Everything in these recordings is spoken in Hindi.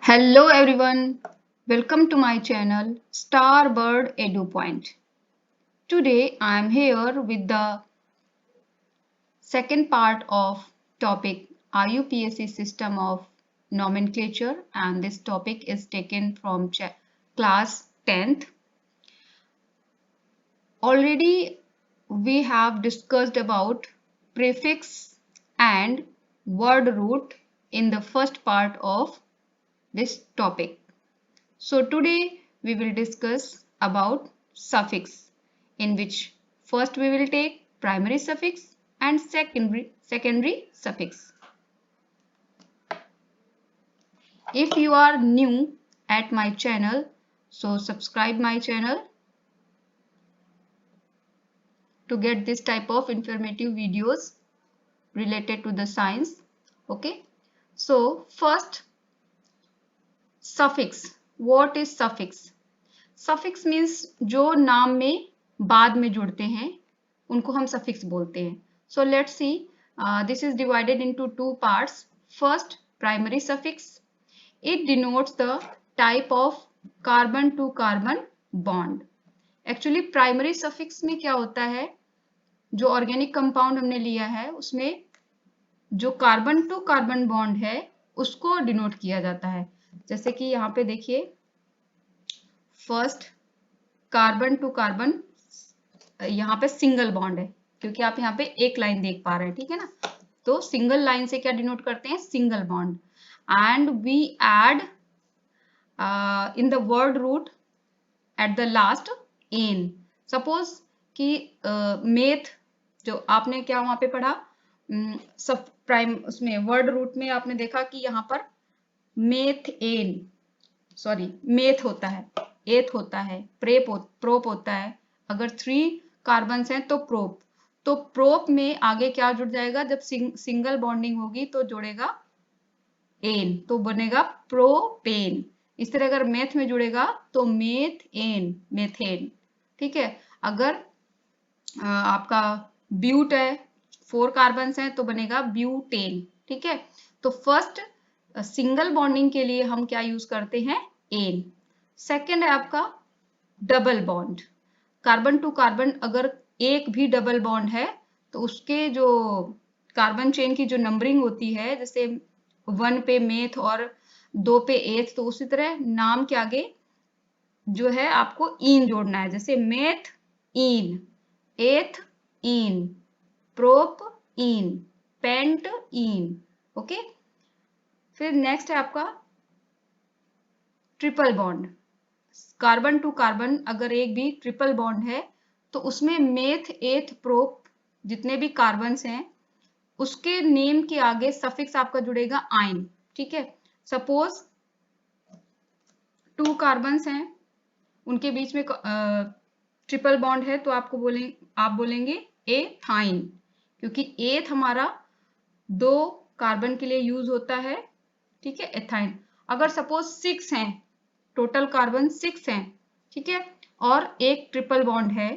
Hello everyone, welcome to my channel Starbird EduPoint. Today I am here with the second part of topic IUPAC system of nomenclature, and this topic is taken from class 10th. Already we have discussed about prefix and word root in the first part of this topic. So today we will discuss about suffix, in which first we will take primary suffix and secondary suffix. If you are new at my channel, so subscribe my channel to get this type of informative videos related to the science. Okay, so first, suffix. What is suffix? Suffix means जो नाम में बाद में जुड़ते हैं उनको हम सफिक्स बोलते हैं. So let's see, this is divided into two parts. First, primary suffix. It denotes the type of carbon to carbon bond. Actually primary suffix में क्या होता है, जो ऑर्गेनिक कंपाउंड हमने लिया है उसमें जो कार्बन टू कार्बन बॉन्ड है उसको डिनोट किया जाता है. जैसे कि यहाँ पे देखिए, फर्स्ट कार्बन टू कार्बन, यहाँ पे सिंगल बॉन्ड है क्योंकि आप यहाँ पे एक लाइन देख पा रहे हैं, ठीक है ना. तो सिंगल लाइन से क्या डिनोट करते हैं, single bond. And we add in the word root at the last ane. Suppose कि मेथ, जो आपने क्या वहां पे पढ़ा, सब प्राइम उसमें वर्ड रूट में आपने देखा कि यहाँ पर मेथ एन, सॉरी मेथ होता है, एथ होता है, प्रोप होता है. अगर 3 कार्बन्स हैं तो प्रोप. तो प्रोप में आगे क्या जुड़ जाएगा, जब सिंगल बॉन्डिंग होगी तो जुड़ेगा एन, तो बनेगा प्रोपेन. इस तरह अगर मेथ में जुड़ेगा तो मेथ एन, मेथेन. ठीक है. अगर आपका ब्यूट है, 4 कार्बन्स हैं तो बनेगा ब्यूटेन. ठीक है. तो फर्स्ट सिंगल बॉन्डिंग के लिए हम क्या यूज करते हैं, एन. सेकेंड है आपका double bond. Carbon to carbon अगर एक भी डबल बॉन्ड है तो उसके जो कार्बन चेन की जो नंबरिंग होती है, जैसे 1 पे मेथ और 2 पे एथ, तो उसी तरह नाम के आगे जो है आपको इन जोड़ना है. जैसे methene, ethene, propene, pentene. Okay. फिर नेक्स्ट है आपका triple bond. Carbon to carbon अगर एक भी ट्रिपल बॉन्ड है तो उसमें मेथ एथ प्रोप जितने भी कार्बन्स हैं उसके नेम के आगे सफिक्स आपका जुड़ेगा आइन. ठीक है. सपोज 2 कार्बन्स हैं, उनके बीच में ट्रिपल बॉन्ड है तो आप बोलेंगे एथाइन, क्योंकि एथ हमारा 2 कार्बन के लिए यूज होता है. ठीक है, एथाइन. अगर सपोज 6 हैं, टोटल कार्बन 6 हैं, ठीक है, और एक ट्रिपल बॉन्ड है,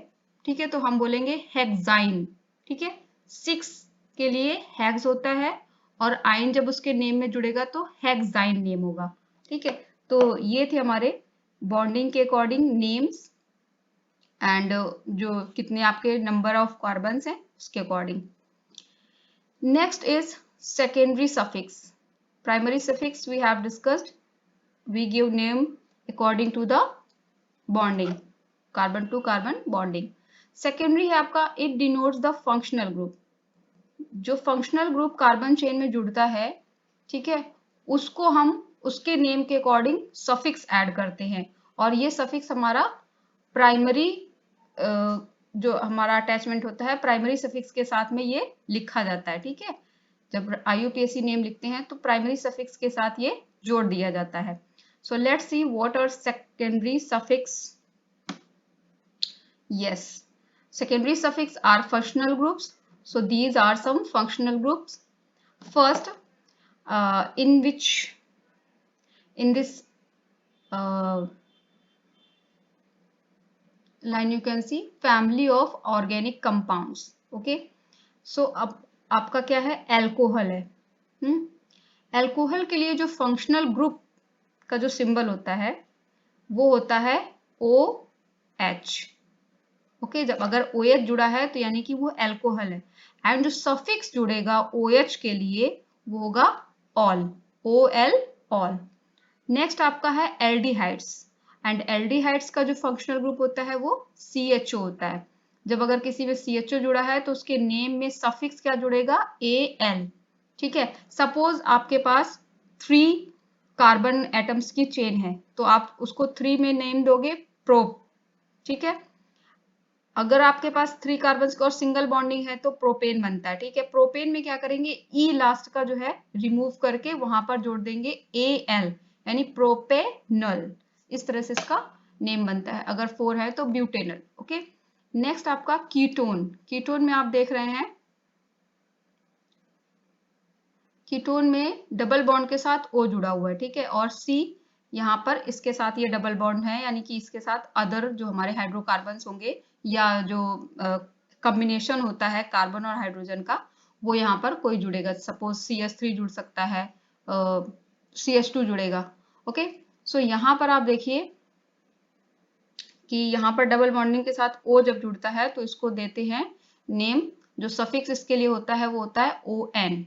ठीक है, तो हम बोलेंगे हेक्साइन. ठीक है. 6 के लिए हेक्स होता है और आइन जब उसके नेम में जुड़ेगा तो हेक्साइन नेम होगा. ठीक है. तो ये थे हमारे बॉन्डिंग के अकॉर्डिंग नेम्स एंड जो कितने आपके नंबर ऑफ कार्बन्स हैं उसके according. Next is secondary suffix. Primary suffix we have discussed. We give name according to the bonding, carbon to carbon bonding. Secondary है आपका, it denotes the functional group. जो functional group कार्बन चेन में जुड़ता है, ठीक है, उसको हम उसके नेम के अकॉर्डिंग सफिक्स ऐड करते हैं. और ये सफिक्स हमारा प्राइमरी जो हमारा अटैचमेंट होता है प्राइमरी सफिक्स के साथ में ये लिखा जाता है. ठीक है. जब IUPAC नेम लिखते हैं तो प्राइमरी सफिक्स के साथ ये जोड़ दिया जाता है. So let's see what are secondary suffix. Yes, secondary suffix are functional groups. So these are some functional groups. First, in this line you can see family of organic compounds. Okay. So अब आपका क्या है, एल्कोहल है. एल्कोहल के लिए जो फंक्शनल ग्रुप का जो सिंबल होता है वो होता है OH। ओके, जब अगर OH जुड़ा है तो यानी कि वो अल्कोहल है। एंड जो सफिक्स जुड़ेगा OH के लिए वो होगा ऑल, OL, ऑल। नेक्स्ट आपका है एल्डिहाइड्स। एंड एल्डिहाइड्स का जो फंक्शनल ग्रुप होता है वो CHO होता है। जब अगर किसी में CHO जुड़ा है तो उसके नेम में सफिक्स क्या जुड़ेगा, AL। ठीक है, सपोज आपके पास 3 कार्बन एटम्स की चेन है तो आप उसको 3 में नेम दोगे प्रोप। ठीक है, अगर आपके पास 3 कार्बन और सिंगल बॉन्डिंग है तो प्रोपेन बनता है। ठीक है, प्रोपेन में क्या करेंगे, ई लास्ट का जो है रिमूव करके वहां पर जोड़ देंगे AL, यानी प्रोपेनल। इस तरह से इसका नेम बनता है। अगर 4 है तो ब्यूटेनल। ओके, नेक्स्ट आपका कीटोन। कीटोन में आप देख रहे हैं, कीटोन में डबल बॉन्ड के साथ O जुड़ा हुआ है। ठीक है, और C यहाँ पर इसके साथ ये डबल बॉन्ड है, यानी कि इसके साथ अदर जो हमारे हाइड्रोकार्बन्स होंगे या जो कॉम्बिनेशन होता है कार्बन और हाइड्रोजन का, वो यहाँ पर कोई जुड़ेगा। सपोज CH3 जुड़ सकता है, CH2 जुड़ेगा। ओके, सो यहाँ पर आप देखिए कि यहाँ पर डबल बॉन्डिंग के साथ O जब जुड़ता है तो इसको देते हैं नेम, जो सफिक्स इसके लिए होता है वो होता है ON,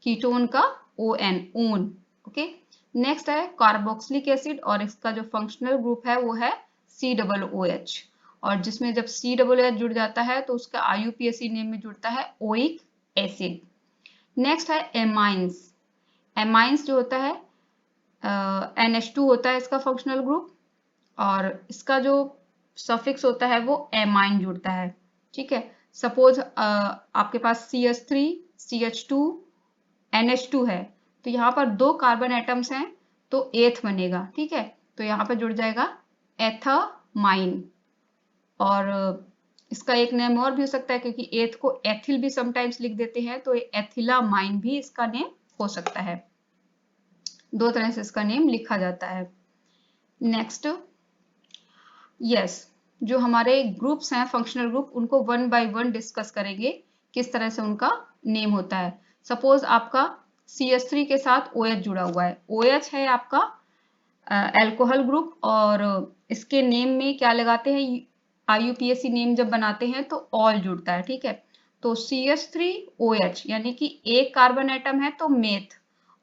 कीटोन का ON, ओन। ओके, नेक्स्ट है कार्बोक्सिलिक एसिड, और इसका जो फंक्शनल ग्रुप है वो है COOH। और जिसमें जब COOH जुड़ जाता है तो उसका IUPAC नेम में जुड़ता है ओइक एसिड। नेक्स्ट है एमाइंस। एमाइंस जो होता है NH2 होता है इसका फंक्शनल ग्रुप, और इसका जो सफिक्स होता है वो एमाइन जुड़ता है। ठीक है, सपोज आपके पास CH3 CH2 NH2 है तो यहाँ पर 2 कार्बन एटम्स हैं तो एथ बनेगा। ठीक है, तो यहाँ पर जुड़ जाएगा एथामाइन। और इसका एक नेम और भी हो सकता है, क्योंकि एथ को एथिल भी समटाइम्स लिख देते हैं, तो एथिलामाइन भी इसका नेम हो सकता है। 2 तरह से इसका नेम लिखा जाता है। नेक्स्ट, यस, जो हमारे ग्रुप्स हैं फंक्शनल ग्रुप, उनको 1 बाय 1 डिस्कस करेंगे किस तरह से उनका नेम होता है। सपोज आपका CH3 के साथ OH जुड़ा हुआ है। OH है आपका अल्कोहल ग्रुप, और इसके नेम में क्या लगाते हैं, IUPAC नेम जब बनाते हैं तो ऑल जुड़ता है। ठीक है, तो CH3OH यानी कि एक कार्बन एटम है तो मेथ,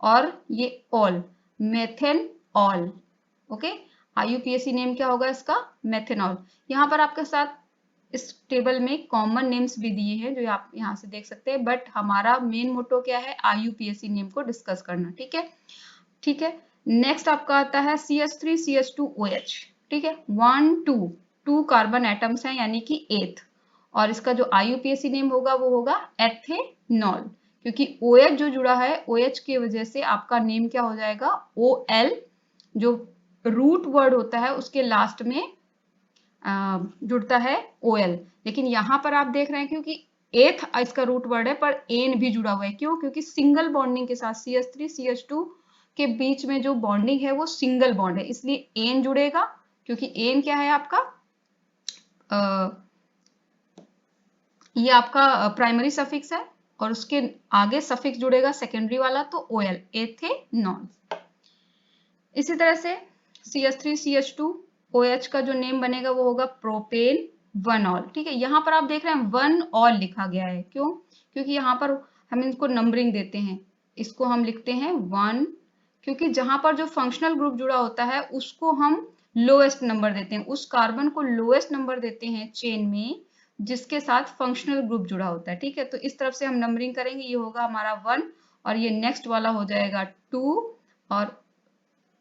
और ये all, methane all. Okay, IUPAC name क्या होगा इसका, मेथेनॉल। यहाँ पर आपके साथ इस टेबल में कॉमन नेम्स भी दिए हैं जो आप यहाँ से देख सकते हैं, बट हमारा मेन मोटो क्या है, IUPAC नेम को डिस्कस करना। ठीक है, ठीक है। नेक्स्ट आपका आता है CH3 CH2OH। ठीक है, 1 2 2 कार्बन एटम्स हैं यानी कि एथ, और इसका जो IUPAC नेम होगा वो होगा एथेनॉल, क्योंकि OH जो जुड़ा है OH की वजह से आपका नेम क्या हो जाएगा, OL, जो रूट वर्ड होता है उसके लास्ट में जुड़ता है OL। लेकिन यहाँ पर आप देख रहे हैं क्योंकि एथ इसका रूट वर्ड है पर एन भी जुड़ा हुआ है। क्यों, क्योंकि सिंगल बॉन्डिंग के साथ CH3 CH2 के बीच में जो बॉन्डिंग है वो सिंगल बॉन्ड है, इसलिए एन जुड़ेगा, क्योंकि एन क्या है आपका, ये आपका प्राइमरी सफिक्स है, और उसके आगे सफिक्स जुड़ेगा सेकेंडरी वाला तो OL, एथेनॉल। इसी तरह से CH3 CH2OH का जो नेम बनेगा वो होगा प्रोपेन 1 ऑल। ठीक है, यहाँ पर आप देख रहे हैं 1 ऑल लिखा गया है। क्यों, क्योंकि यहाँ पर हम इनको नंबरिंग देते हैं, इसको हम लिखते हैं 1, क्योंकि जहां पर जो फंक्शनल ग्रुप जुड़ा होता है उसको हम लोएस्ट नंबर देते हैं, उस कार्बन को लोएस्ट नंबर देते हैं चेन में जिसके साथ फंक्शनल ग्रुप जुड़ा होता है। ठीक है, तो इस तरफ से हम नंबरिंग करेंगे, ये होगा हमारा 1, और ये नेक्स्ट वाला हो जाएगा 2, और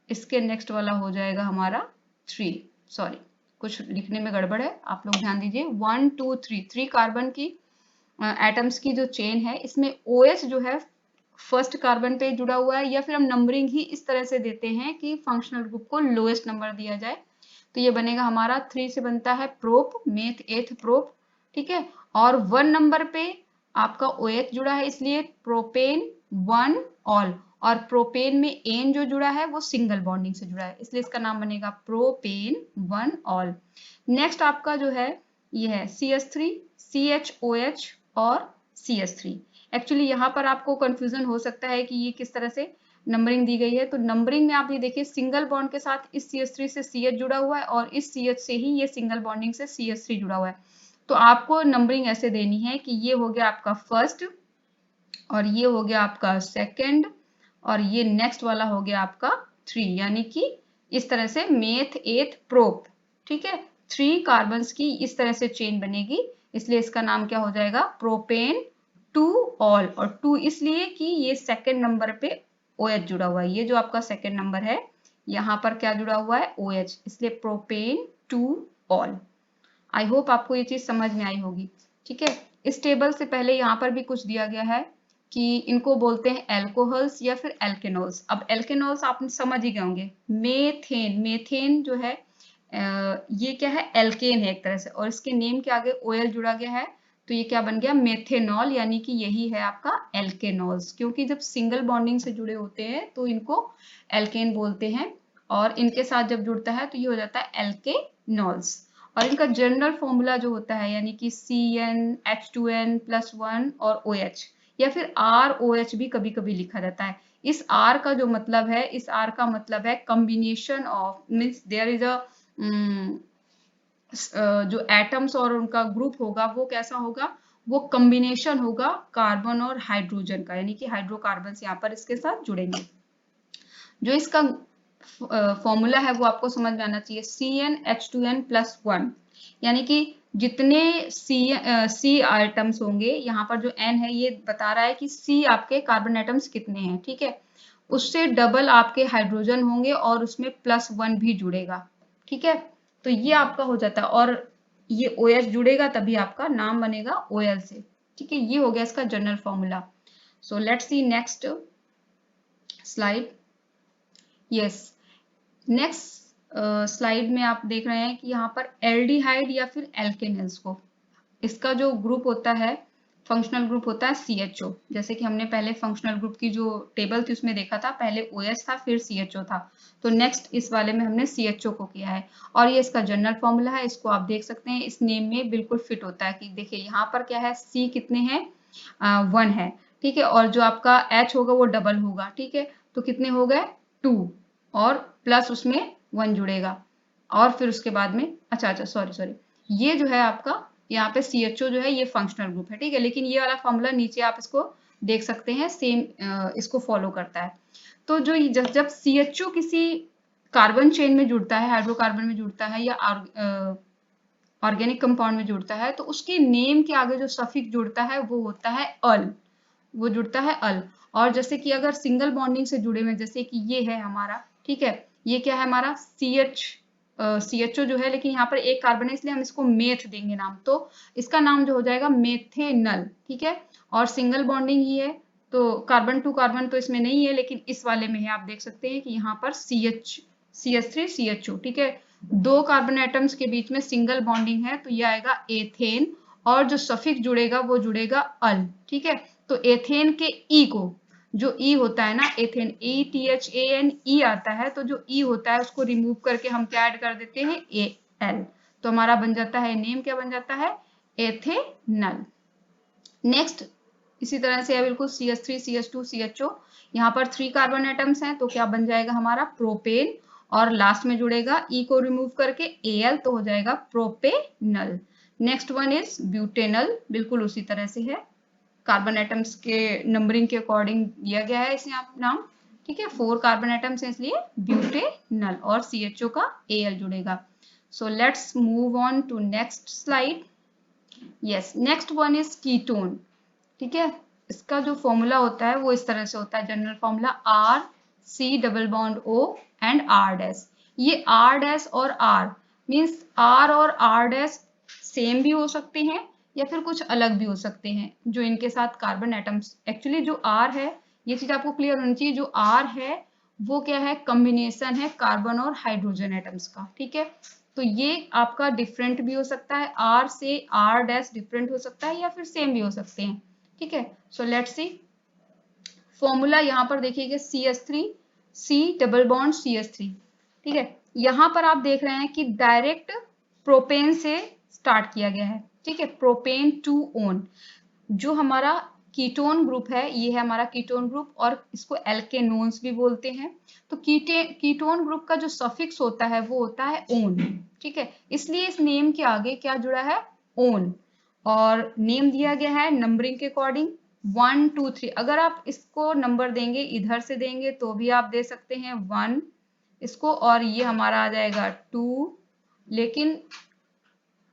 इसके नेक्स्ट वाला हो जाएगा हमारा 3। सॉरी, कुछ लिखने में गड़बड़ है, आप लोग ध्यान दीजिए। 1 2 3 कार्बन की एटम्स की जो चेन है इसमें OH जो है फर्स्ट कार्बन पे जुड़ा हुआ है, या फिर हम नंबरिंग ही इस तरह से देते हैं कि फंक्शनल ग्रुप को लोएस्ट नंबर दिया जाए। तो ये बनेगा हमारा 3 से बनता है प्रोप, मेथ एथ प्रोप। ठीक है, और 1 नंबर पे आपका OH जुड़ा है इसलिए प्रोपेन 1 ऑल, और प्रोपेन में एन जो जुड़ा है वो सिंगल बॉन्डिंग से जुड़ा है इसलिए इसका नाम बनेगा प्रोपेन 1 ऑल। नेक्स्ट आपका जो है ये है CH3 CHOH और CH3। एक्चुअली यहाँ पर आपको कंफ्यूजन हो सकता है कि ये किस तरह से नंबरिंग दी गई है। तो नंबरिंग में आप ये देखिए सिंगल बॉन्ड के साथ इस CH3 से CH जुड़ा हुआ है और इस CH से ही ये सिंगल बॉन्डिंग से CH3 जुड़ा हुआ है। तो आपको नंबरिंग ऐसे देनी है कि ये हो गया आपका फर्स्ट और ये हो गया आपका सेकंड और ये नेक्स्ट वाला हो गया आपका 3, यानी कि इस तरह से मेथ एथ प्रोप, ठीक है। 3 कार्बन्स की इस तरह से चेन बनेगी, इसलिए इसका नाम क्या हो जाएगा, प्रोपेन 2 ऑल। और 2 इसलिए कि ये सेकंड नंबर पे OH जुड़ा हुआ है, ये जो आपका सेकंड नंबर है यहाँ पर क्या जुड़ा हुआ है, OH, इसलिए प्रोपेन 2 ऑल। आई होप आपको ये चीज समझ में आई होगी, ठीक है। इस टेबल से पहले यहाँ पर भी कुछ दिया गया है कि इनको बोलते हैं एल्कोहल्स या फिर एल्केनॉल्स। अब एल्केनॉल्स आप समझ ही गए होंगे, मेथेन, मेथेन जो है ये क्या है, एल्केन है एक तरह से, और इसके नेम के आगे OL जुड़ा गया है तो ये क्या बन गया, मेथेनॉल, यानी कि यही है आपका एल्केनॉल्स। क्योंकि जब सिंगल बॉन्डिंग से जुड़े होते हैं तो इनको एल्केन बोलते हैं और इनके साथ जब जुड़ता है तो ये हो जाता है एल्केनॉल्स। और इनका जनरल फॉर्मूला जो होता है यानी कि CnH2n+1 और OH या फिर ROH भी कभी कभी लिखा जाता है। इस R का जो मतलब है, इस R का मतलब है combination of, means there is a जो एटम्स और उनका ग्रुप होगा वो कैसा होगा, वो कॉम्बिनेशन होगा कार्बन और हाइड्रोजन का, यानी कि हाइड्रोकार्बन यहाँ पर इसके साथ जुड़ेंगे। जो इसका फॉर्मूला है वो आपको समझ में आना चाहिए, CnH2n+1, यानी कि जितने C आइटम्स होंगे, यहाँ पर जो N है ये बता रहा है कि C आपके कार्बन एटम्स कितने हैं, ठीक है, उससे डबल आपके हाइड्रोजन होंगे और उसमें +1 भी जुड़ेगा, ठीक है। तो ये आपका हो जाता है और ये OH जुड़ेगा तभी आपका नाम बनेगा OL से, ठीक है। ये हो गया इसका general formula. So let's C next slide. Yes, next slide में आप देख रहे हैं कि यहाँ पर एल्डिहाइड या फिर एल्केनल्स को, इसका जो ग्रुप होता है, फंक्शनल ग्रुप होता है CHO। जैसे कि हमने पहले फंक्शनल ग्रुप की जो टेबल थी उसमें देखा था, पहले OH था फिर CHO था, तो नेक्स्ट इस वाले में हमने CHO को किया है और ये इसका जनरल फॉर्मूला है। इसको आप देख सकते हैं, इस नेम में बिल्कुल फिट होता है कि देखिए यहाँ पर क्या है, C कितने हैं, 1 है, ठीक है, और जो आपका H होगा वो डबल होगा, ठीक है, तो कितने हो गए, 2, और प्लस उसमें 1 जुड़ेगा और फिर उसके बाद में अच्छा सॉरी ये जो है आपका यहाँ पे CHO जो है ये फंक्शनल ग्रुप है, ठीक है, लेकिन ये वाला फॉर्मूला नीचे आप इसको देख सकते हैं, सेम इसको फॉलो करता है। तो जो जब CHO किसी कार्बन चेन में जुड़ता है, हाइड्रोकार्बन में जुड़ता है या ऑर्गेनिक कंपाउंड में जुड़ता है तो उसके नेम के आगे जो सफिक्स जुड़ता है वो होता है अल, वो जुड़ता है अल। और जैसे कि अगर सिंगल बॉन्डिंग से जुड़े हुए, जैसे कि ये है हमारा, ठीक है, ये क्या है हमारा CHO जो है, लेकिन यहाँ पर एक कार्बन है इसलिए हम इसको मेथ देंगे नाम, तो इसका नाम जो हो जाएगा मेथेनल, ठीक है। और सिंगल बॉन्डिंग ही है तो कार्बन टू कार्बन तो इसमें नहीं है, लेकिन इस वाले में है, आप देख सकते हैं कि यहाँ पर CH3 CHO, ठीक है, 2 कार्बन एटम्स के बीच में सिंगल बॉन्डिंग है तो ये आएगा एथेन और जो सफिक्स जुड़ेगा वो जुड़ेगा अल, ठीक है। तो एथेन के ई को, जो ई होता है ना एथेन, ETHANE आता है, तो जो ई होता है उसको रिमूव करके हम क्या ऐड कर देते हैं, AL, तो हमारा बन जाता है नेम, क्या बन जाता है, एथेनल। नेक्स्ट इसी तरह से है बिल्कुल CH3 CH2 CHO, यहाँ पर 3 कार्बन एटम्स हैं तो क्या बन जाएगा हमारा प्रोपेन और लास्ट में जुड़ेगा ई को रिमूव करके AL, तो हो जाएगा propanal. Next one is butanal, बिल्कुल उसी तरह से है, कार्बन एटम्स के नंबरिंग के अकॉर्डिंग दिया गया है इसे आप नाम, ठीक है, 4 कार्बन एटम्स है इसलिए ब्यूटेनल और CHO का AL जुड़ेगा। So let's move on to next slide. Yes, next one is ketone, ठीक है, इसका जो फॉर्मूला होता है वो इस तरह से होता है, general formula RC+O and R'। ये R' और R मीन्स R और R' सेम भी हो सकते हैं या फिर कुछ अलग भी हो सकते हैं जो इनके साथ कार्बन एटम्स, एक्चुअली जो R है, ये चीज आपको क्लियर होनी चाहिए, जो R है वो क्या है, कॉम्बिनेशन है कार्बन और हाइड्रोजन एटम्स का, ठीक है। तो ये आपका डिफरेंट भी हो सकता है, R से R' डिफरेंट हो सकता है या फिर सेम भी हो सकते हैं, ठीक है। सो लेट्स सी फॉर्मूला, यहाँ पर देखिएगा CH3 C double bond CH3, ठीक है, यहाँ पर आप देख रहे हैं कि डायरेक्ट प्रोपेन से स्टार्ट किया गया है, ठीक है, प्रोपेन 2 ओन, जो हमारा कीटोन ग्रुप है, ये है हमारा कीटोन ग्रुप, और इसको एल्केनोन्स भी बोलते हैं। तो कीटोन ग्रुप का जो सफिक्स होता है वो होता है ओन, ठीक है, इसलिए इस नेम के आगे क्या जुड़ा है, ओन। और नेम दिया गया है नंबरिंग के अकॉर्डिंग 1 2 3। अगर आप इसको नंबर देंगे, इधर से देंगे तो भी आप दे सकते हैं 1 इसको, और ये हमारा आ जाएगा 2, लेकिन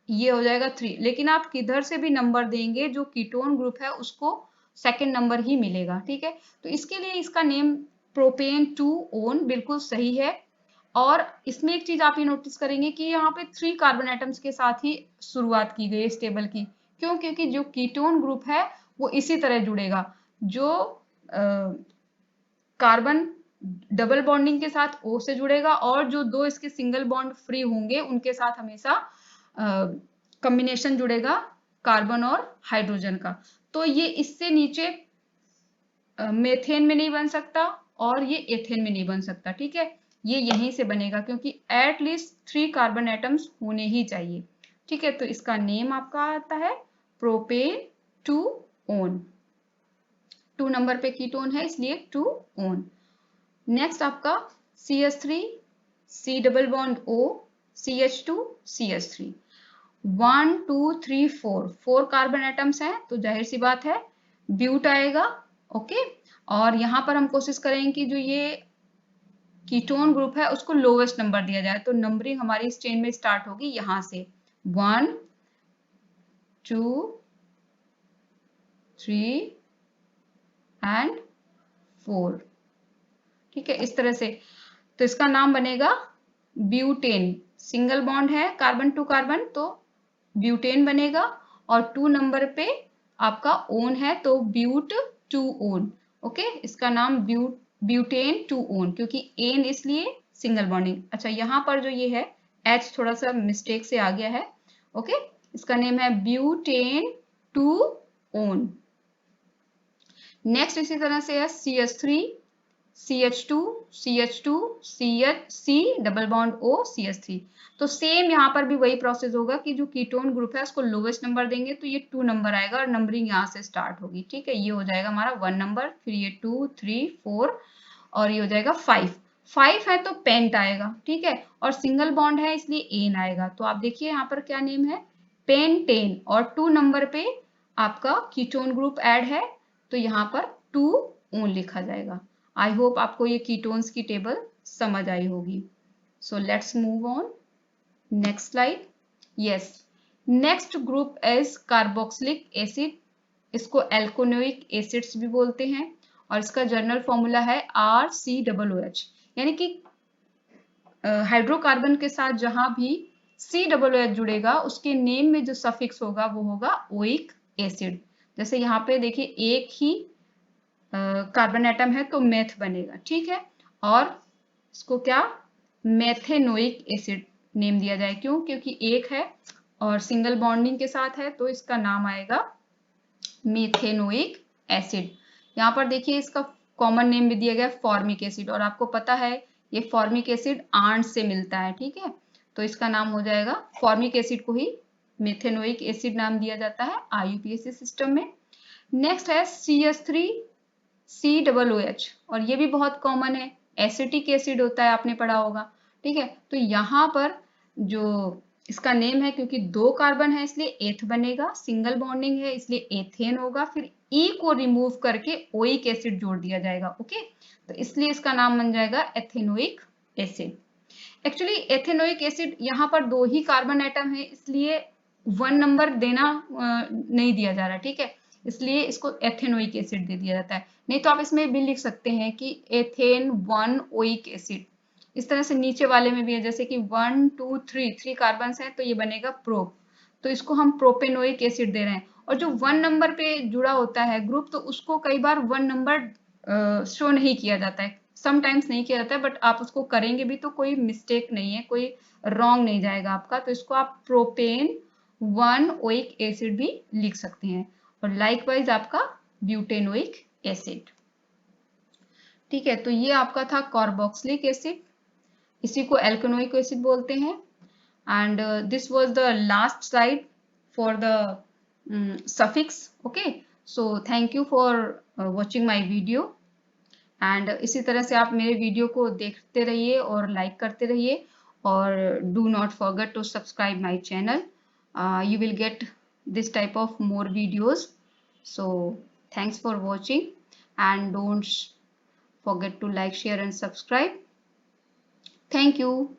ये हो जाएगा 3। लेकिन आप किधर से भी नंबर देंगे, जो कीटोन ग्रुप है उसको सेकंड नंबर ही मिलेगा, ठीक है। तो इसके लिए इसका नेम प्रोपेन 2 ओन बिल्कुल सही है। और इसमें एक चीज आप ये नोटिस करेंगे कि यहाँ पे 3 कार्बन एटम्स के साथ ही शुरुआत की गई इस टेबल की। क्यों? क्योंकि जो कीटोन ग्रुप है वो इसी तरह जुड़ेगा, जो कार्बन डबल बॉन्डिंग के साथ O से जुड़ेगा, और जो दो इसके सिंगल बॉन्ड फ्री होंगे उनके साथ हमेशा कॉम्बिनेशन जुड़ेगा कार्बन और हाइड्रोजन का। तो ये इससे नीचे मेथेन में नहीं बन सकता और ये एथेन में नहीं बन सकता, ठीक है। ये यहीं से बनेगा क्योंकि एटलीस्ट 3 कार्बन एटम्स होने ही चाहिए, ठीक है। तो इसका नेम आपका आता है प्रोपेन 2 ओन। 2 नंबर पे कीटोन है इसलिए 2 ओन। नेक्स्ट आपका CH3 C double bond O CH2 CH3 1 2 3 4 carbon atoms हैं, तो जाहिर सी बात है ब्यूट आएगा, ओके। और यहाँ पर हम कोशिश करेंगे कि जो ये कीटोन ग्रुप है उसको लोवेस्ट नंबर दिया जाए, तो नंबरिंग हमारी इस चेन में स्टार्ट होगी यहां से 1 2 3 एंड 4, ठीक है, इस तरह से। तो इसका नाम बनेगा ब्यूटेन। सिंगल बॉन्ड है कार्बन टू कार्बन, तो ब्यूटेन बनेगा। और 2 नंबर पे आपका ओन है तो ब्यूट 2 ओन, ओके। इसका नाम ब्यूटेन 2 ओन, क्योंकि एन इसलिए सिंगल बॉन्डिंग। अच्छा, यहाँ पर जो ये है एच थोड़ा सा मिस्टेक से आ गया है, ओके। इसका नेम है ब्यूटेन 2 ओन। नेक्स्ट इसी तरह से है CH3 CH2 CH2 C double bond O CH3। तो सेम यहाँ पर भी वही प्रोसेस होगा कि जो कीटोन ग्रुप है उसको लोवेस्ट नंबर देंगे तो ये 2 नंबर आएगा और नंबरिंग यहाँ से स्टार्ट होगी, ठीक है। ये हो जाएगा हमारा 1 नंबर, फिर ये 2 3 4 और ये हो जाएगा 5 है तो पेंट आएगा, ठीक है। और सिंगल बॉन्ड है इसलिए एन आएगा। तो आप देखिए यहाँ पर क्या नेम है, पेंटेन। और 2 नंबर पे आपका कीटोन ग्रुप ऐड है तो यहाँ पर 2 ओन लिखा जाएगा। आई होप आपको ये कीटोन्स की टेबल समझ आई होगी। सो let's move on next slide. Yes, next group is carboxylic acid. इसको एल्कोनोइक एसिड्स भी बोलते हैं और इसका जनरल फॉर्मूला है RCOOH। यानी कि हाइड्रोकार्बन के साथ जहां भी COOH जुड़ेगा उसके नेम में जो सफिक्स होगा वो होगा ओइक एसिड। जैसे यहाँ पे देखिए एक ही कार्बन एटम है तो मेथ बनेगा, ठीक है। और इसको क्या मेथेनोइक एसिड नेम दिया जाए, क्यों? क्योंकि एक है और सिंगल बॉन्डिंग के साथ है तो इसका नाम आएगा मेथेनोइक एसिड। यहाँ पर देखिए इसका कॉमन नेम भी दिया गया फॉर्मिक एसिड, और आपको पता है ये फॉर्मिक एसिड आंट से मिलता है, ठीक है। तो इसका नाम हो जाएगा, फॉर्मिक एसिड को ही मेथेनोइक एसिड नाम दिया जाता है IUPAC सिस्टम में। नेक्स्ट है CH3 COOH, और ये भी बहुत कॉमन है, एसिटिक एसिड होता है, आपने पढ़ा होगा, ठीक है। तो यहाँ पर जो इसका नेम है, क्योंकि 2 कार्बन है इसलिए एथ बनेगा, सिंगल बॉन्डिंग है इसलिए एथेन होगा, फिर E को रिमूव करके ओइक एसिड जोड़ दिया जाएगा, ओके। तो इसलिए इसका नाम बन जाएगा ethanoic acid. Actually ethanoic acid यहाँ पर 2 ही कार्बन एटम है इसलिए 1 नंबर देना नहीं दिया जा रहा, ठीक है। इसलिए इसको एथेनोइक एसिड दे दिया जाता है। नहीं तो आप इसमें भी लिख सकते हैं कि एथेन 1 ओइक एसिड। इस तरह से नीचे वाले में भी है, जैसे कि 1 2 3 कार्बन है तो ये बनेगा प्रोप, तो इसको हम प्रोपेनोइक एसिड दे रहे हैं। और जो 1 नंबर पे जुड़ा होता है ग्रुप तो उसको कई बार 1 नंबर शो नहीं किया जाता है, समटाइम्स नहीं किया जाता है, बट आप उसको करेंगे भी तो कोई मिस्टेक नहीं है, कोई रॉन्ग नहीं जाएगा आपका। तो इसको आप प्रोपेन 1 ओइक एसिड भी लिख सकते हैं, और लाइकवाइज आपका ब्यूटेनोइक एसिड, ठीक है। तो ये आपका था कार्बोक्सिलिक एसिड, इसी को एल्केनोइक एसिड बोलते हैं। and this was the last slide for the suffix, okay। So thank you for watching my video and इसी तरह से आप मेरे वीडियो को देखते रहिए और लाइक करते रहिए और do not forget to subscribe my channel. You will get this type of more videos. So thanks for watching and don't forget to like, share and subscribe. Thank you.